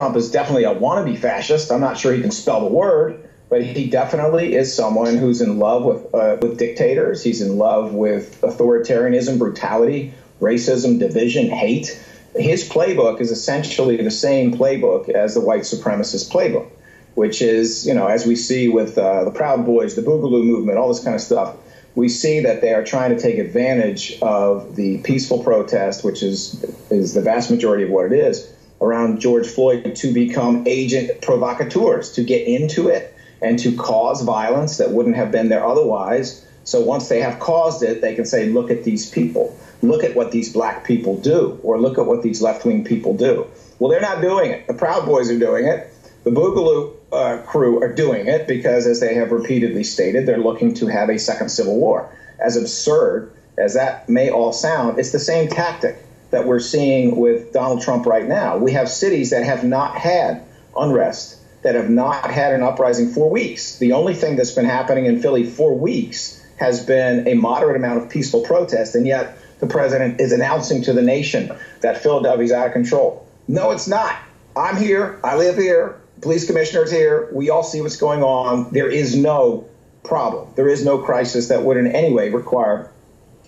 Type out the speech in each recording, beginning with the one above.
Trump is definitely a wannabe fascist. I'm not sure he can spell the word, but he definitely is someone who's in love with dictators. He's in love with authoritarianism, brutality, racism, division, hate. His playbook is essentially the same playbook as the white supremacist playbook, which is, as we see with the Proud Boys, the Boogaloo movement, all this kind of stuff, we see that they are trying to take advantage of the peaceful protest, which is the vast majority of what it is, around George Floyd, to become agent provocateurs, to get into it and to cause violence that wouldn't have been there otherwise. So once they have caused it, they can say, look at these people. Look at what these black people do, or look at what these left-wing people do. Well, they're not doing it. The Proud Boys are doing it. The Boogaloo crew are doing it because, as they have repeatedly stated, they're looking to have a second civil war. As absurd as that may all sound, it's the same tactic that we're seeing with Donald Trump right now. We have cities that have not had unrest, that have not had an uprising for weeks. The only thing that's been happening in Philly for weeks has been a moderate amount of peaceful protest, and yet the president is announcing to the nation that Philadelphia's out of control. No, it's not. I'm here. I live here. Police commissioner's here. We all see what's going on. There is no problem. There is no crisis that would in any way require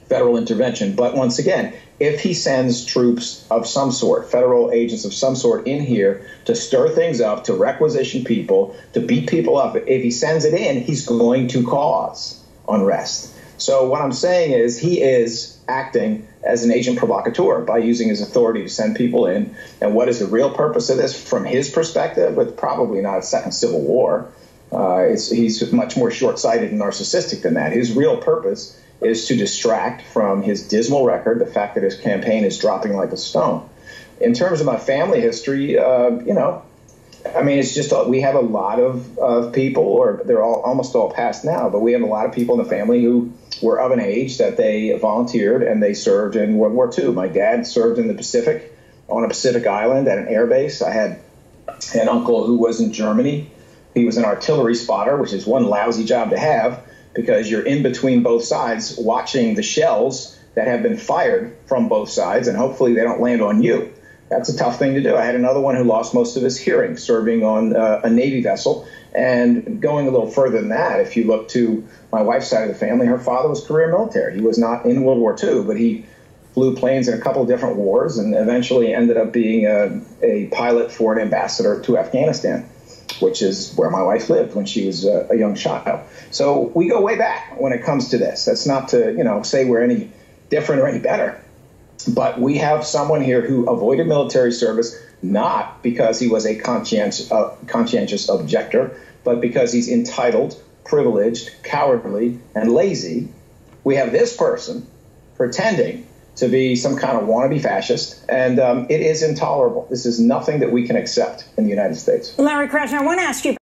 federal intervention. But once again, if he sends troops of some sort, federal agents of some sort in here to stir things up, to requisition people, to beat people up, if he sends it in, he's going to cause unrest. So what I'm saying is he is acting as an agent provocateur by using his authority to send people in. And what is the real purpose of this from his perspective? It's probably not a second civil war. He's much more short-sighted and narcissistic than that. His real purpose is to distract from his dismal record, the fact that his campaign is dropping like a stone. In terms of my family history, it's just we have a lot of people, or they're almost all passed now, but we have a lot of people in the family who were of an age that they volunteered and they served in World War II. My dad served in the Pacific, on a Pacific island at an air base. I had an uncle who was in Germany. He was an artillery spotter, which is one lousy job to have because you're in between both sides watching the shells that have been fired from both sides, and hopefully they don't land on you. That's a tough thing to do. I had another one who lost most of his hearing serving on a Navy vessel. And going a little further than that, if you look to my wife's side of the family, her father was career military. He was not in World War II, but he flew planes in a couple of different wars and eventually ended up being a pilot for an ambassador to Afghanistan, which is where my wife lived when she was a young child. So we go way back when it comes to this. That's not to, say we're any different or any better. But we have someone here who avoided military service, not because he was a conscientious objector, but because he's entitled, privileged, cowardly, and lazy. We have this person pretending to be some kind of wannabe fascist, and it is intolerable. This is nothing that we can accept in the United States. Larry Krasner, I want to ask you